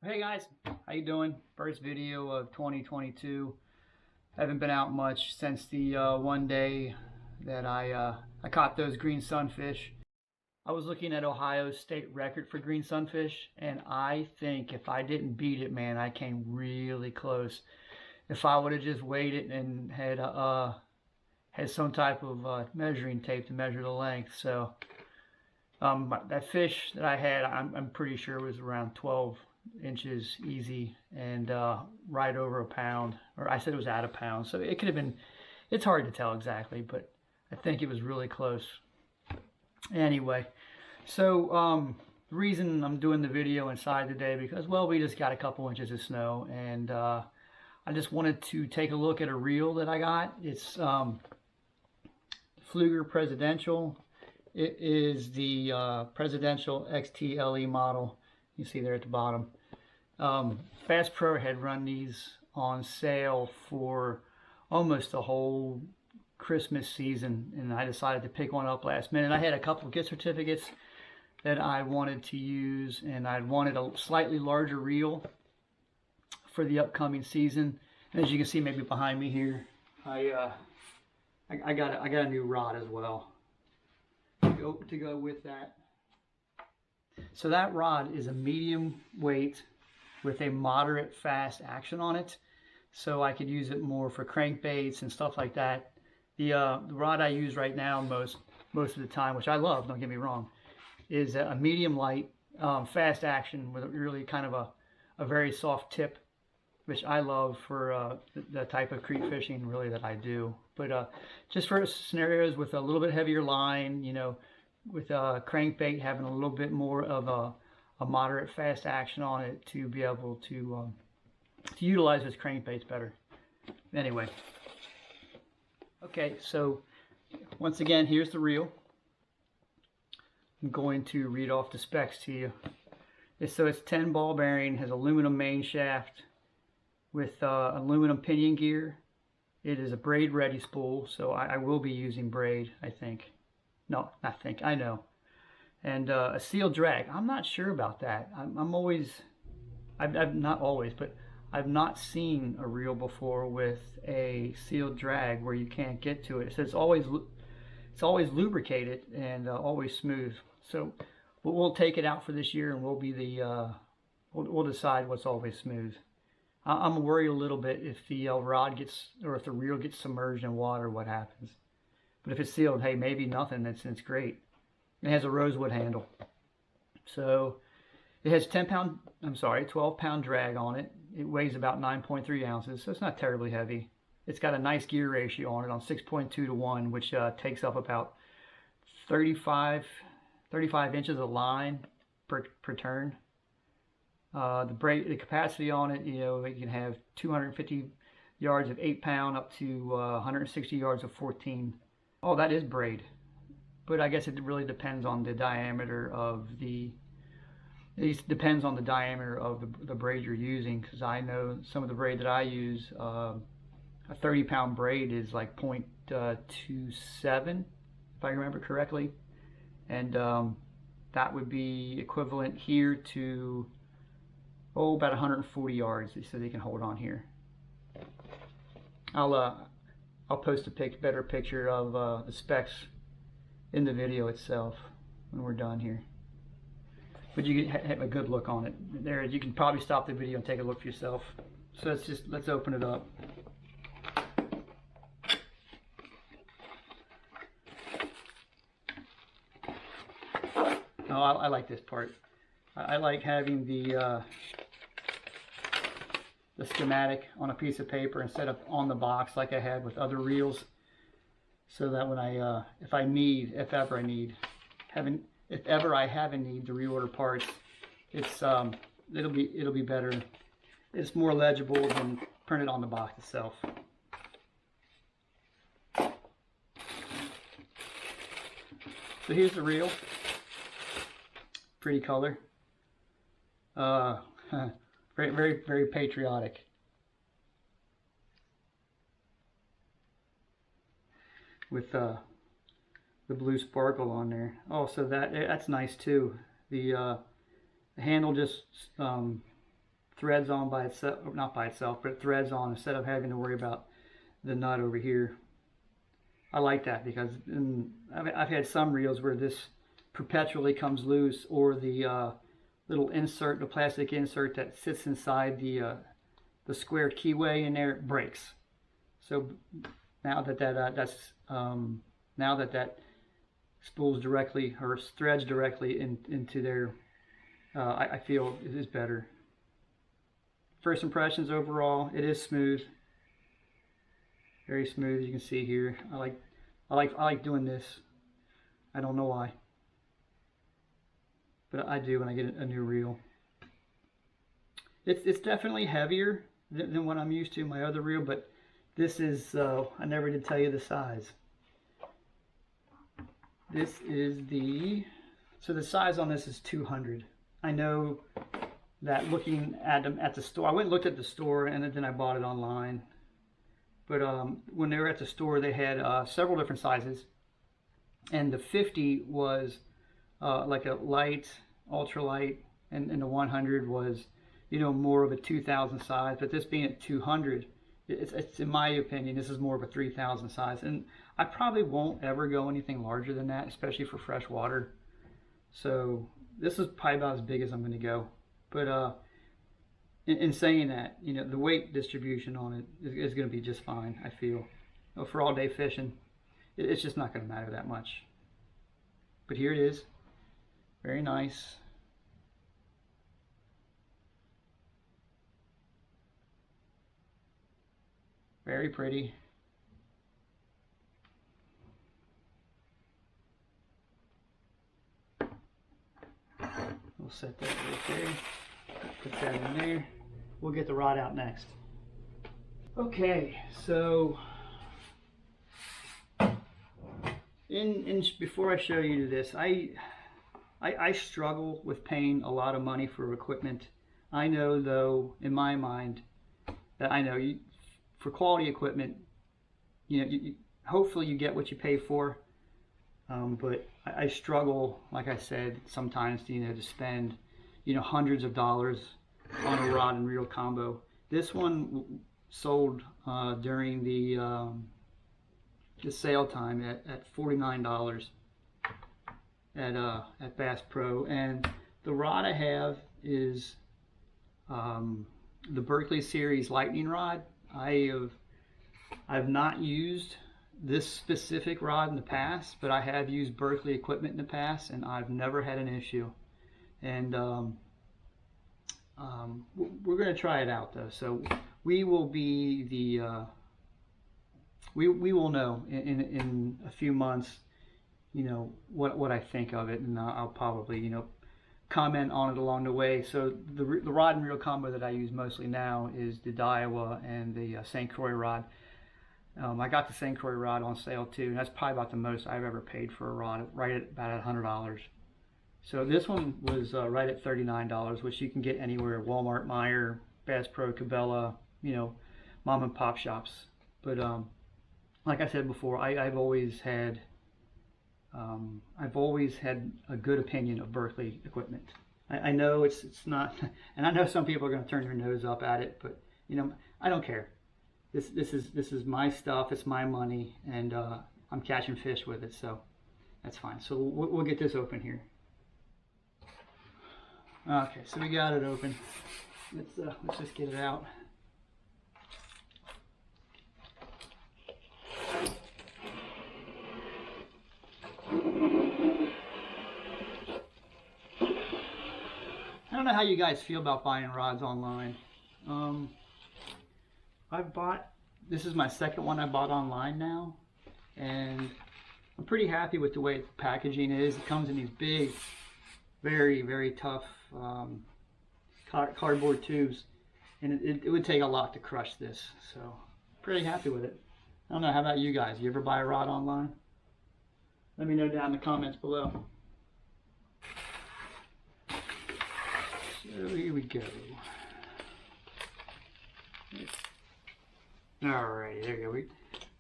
Hey guys, how you doing? First video of 2022. Haven't been out much since the one day that I caught those green sunfish. I was looking at Ohio's state record for green sunfish, and I think if I didn't beat it, man, I came really close. If I would have just waited and had some type of measuring tape to measure the length. So that fish that I had, I'm pretty sure it was around 12 inches easy, and right over a pound, or I said it was at a pound, so it could have been, it's hard to tell exactly, but I think it was really close. Anyway, so the reason I'm doing the video inside today, because, well, we just got a couple inches of snow, and I just wanted to take a look at a reel that I got. It's Pflueger Presidential. It is the Presidential XTLE model. You see there at the bottom. Bass Pro had run these on sale for almost the whole Christmas season, and I decided to pick one up last minute. I had a couple of gift certificates that I wanted to use, and I wanted a slightly larger reel for the upcoming season. And as you can see, maybe behind me here, I got a new rod as well to go with that. So that rod is a medium weight with a moderate fast action on it, so I could use it more for crankbaits and stuff like that. The rod I use right now most of the time, which I love, don't get me wrong, is a medium light fast action with really kind of a very soft tip, which I love for the type of creek fishing really that I do. But just for scenarios with a little bit heavier line, you know, with a crankbait having a little bit more of a moderate fast action on it to be able to utilize this crankbaits better. Anyway, okay, so once again, here's the reel. I'm going to read off the specs to you. So it's 10 ball bearing, has aluminum main shaft with aluminum pinion gear. It is a braid ready spool, so I will be using braid, I think. No, not think, I know. And a sealed drag. I'm not sure about that. I've not always, but I've not seen a reel before with a sealed drag where you can't get to it. So it's always lubricated and always smooth. So we'll take it out for this year, and we'll decide what's always smooth. I'm worried a little bit if the rod gets, or if the reel gets submerged in water, what happens. But if it's sealed, hey, maybe nothing, it's great. It has a rosewood handle. So it has 12 pound drag on it. It weighs about 9.3 ounces, so it's not terribly heavy. It's got a nice gear ratio on it on 6.2 to 1, which takes up about 35 inches of line per turn. The capacity on it, you know, it can have 250 yards of 8 pound up to 160 yards of 14. Oh, that is braid, but I guess it really depends on the diameter of the braid you're using, because I know some of the braid that I use, a 30 pound braid is like 0.27, if I remember correctly, and that would be equivalent here to about 140 yards, so they can hold on here. I'll post a better picture of the specs in the video itself when we're done here. But you can have a good look on it. There, you can probably stop the video and take a look for yourself. So let's open it up. Oh, I like this part. I like having the schematic on a piece of paper instead of on the box like I had with other reels, so that when if ever I have a need to reorder parts, it'll be better. It's more legible than printed on the box itself. So here's the reel. Pretty color. Very, very, very patriotic. With the blue sparkle on there. Oh, so that's nice too. The handle just threads on by itself, not by itself, but it threads on instead of having to worry about the nut over here. I like that because I've had some reels where this perpetually comes loose, or the little insert, the plastic insert that sits inside the square keyway in there, breaks. So now that that spools directly or threads directly into there, I feel it is better. First impressions overall, it is smooth, very smooth. You can see here. I like doing this. I don't know why, but I do when I get a new reel. It's definitely heavier than what I'm used to in my other reel, but this is, I never did tell you the size. This is so the size on this is 200. I know that looking at them at the store, I went and looked at the store and then I bought it online. But when they were at the store, they had several different sizes. And the 50 was like a light, ultralight, and the 100 was, you know, more of a 2000 size. But this being at 200, it's in my opinion, this is more of a 3000 size. And I probably won't ever go anything larger than that, especially for fresh water. So this is probably about as big as I'm going to go. But in saying that, you know, the weight distribution on it is going to be just fine, I feel. You know, for all day fishing, it's just not going to matter that much. But here it is. Very nice. Very pretty. We'll set that right there. Put that in there. We'll get the rod out next. Okay, so before I show you this, I struggle with paying a lot of money for equipment. I know, though, in my mind, that I know for quality equipment, you know, hopefully you get what you pay for. But I struggle, like I said, sometimes to spend, you know, hundreds of dollars on a rod and reel combo. This one sold during the sale time at $49 at Bass Pro, and the rod I have is the Berkley series Lightning rod. I've not used this specific rod in the past, but I have used Berkley equipment in the past, and I've never had an issue. And we're going to try it out, though. So we will be we will know in a few months, you know, what I think of it, and I'll probably, you know, comment on it along the way. So the rod and reel combo that I use mostly now is the Daiwa and the St. Croix rod. I got the St. Croix rod on sale too, and that's probably about the most I've ever paid for a rod, right at about $100. So this one was right at $39, which you can get anywhere: Walmart, Meijer, Bass Pro, Cabela, you know, mom and pop shops. But like I said before, I've always had a good opinion of Berkley equipment. I know it's not, and I know some people are going to turn their nose up at it, but you know, I don't care. This is my stuff. It's my money, and I'm catching fish with it, so that's fine. So we'll get this open here. Okay, so we got it open. Let's just get it out. I don't know how you guys feel about buying rods online. This is my second one I bought online now, and I'm pretty happy with the way the packaging is. It comes in these big, very, very tough cardboard tubes, and it would take a lot to crush this, so pretty happy with it. I don't know, how about you guys? You ever buy a rod online? Let me know down in the comments below. So here we go. Alright, there you go.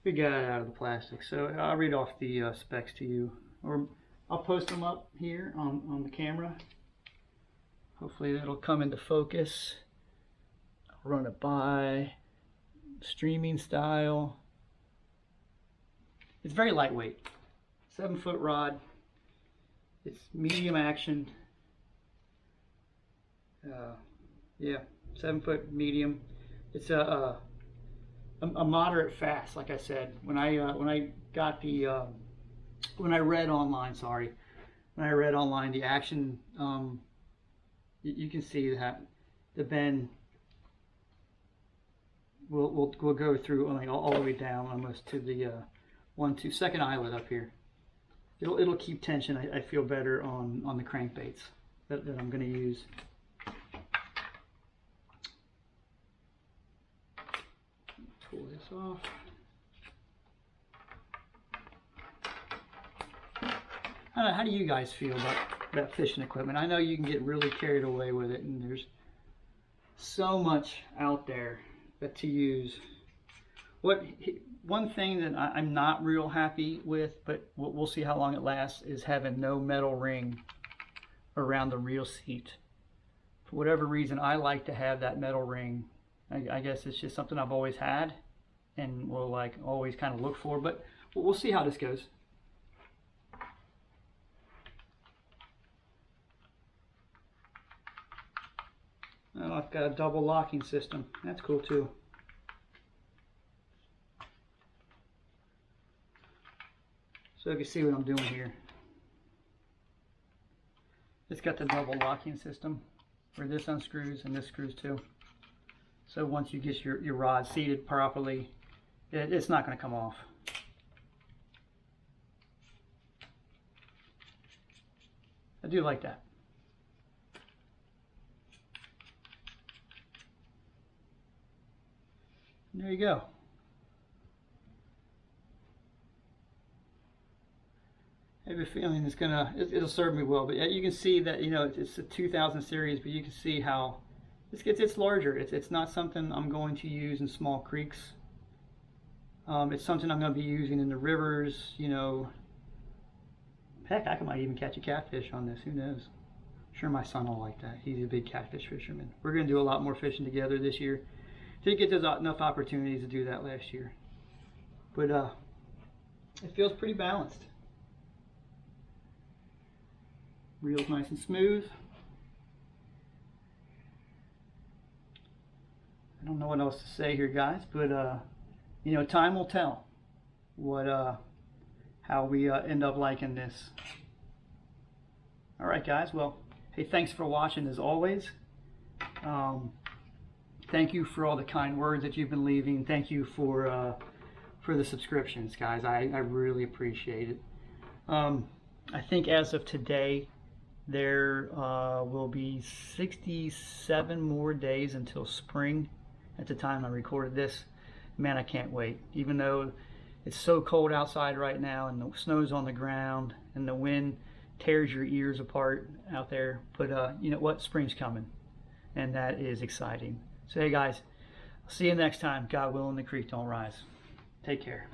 We got it out of the plastic. So I'll read off the specs to you, or I'll post them up here on the camera. Hopefully that'll come into focus. run it by, streaming style. It's very lightweight, 7-foot rod. It's medium action. Yeah, 7-foot medium. It's a moderate fast, like I said. When I got the when I read online, the Action, you can see that the bend will go through like all the way down almost to the second eyelet up here. It'll keep tension. I feel better on the crankbaits that I'm going to use. Pull this off. I don't know, how do you guys feel about fishing equipment? I know you can get really carried away with it, and there's so much out there to use. One thing that I'm not real happy with, but we'll see how long it lasts, is having no metal ring around the reel seat. For whatever reason, I like to have that metal ring. I guess it's just something I've always had and will like always kind of look for, but we'll see how this goes. Oh, I've got a double locking system. That's cool too. So you can see what I'm doing here. It's got the double locking system where this unscrews and this screws too. So once you get your rod seated properly, it's not going to come off. I do like that. And there you go. I have a feeling it'll serve me well. But you can see that, you know, it's a 2000 series, but you can see how it's larger. It's not something I'm going to use in small creeks. It's something I'm going to be using in the rivers, you know. Heck, I might even catch a catfish on this. Who knows? I'm sure my son will like that. He's a big catfish fisherman. We're going to do a lot more fishing together this year. Didn't get enough opportunities to do that last year. But it feels pretty balanced. Reel's nice and smooth. I don't know what else to say here, guys, but you know, time will tell how we end up liking this. All right, guys. Well, hey, thanks for watching as always. Thank you for all the kind words that you've been leaving. Thank you for the subscriptions, guys. I really appreciate it. I think as of today, there will be 67 more days until spring at the time I recorded this. Man, I can't wait. Even though it's so cold outside right now and the snow's on the ground and the wind tears your ears apart out there. But you know what? Spring's coming, and that is exciting. So hey guys, I'll see you next time. God willing, the creek don't rise. Take care.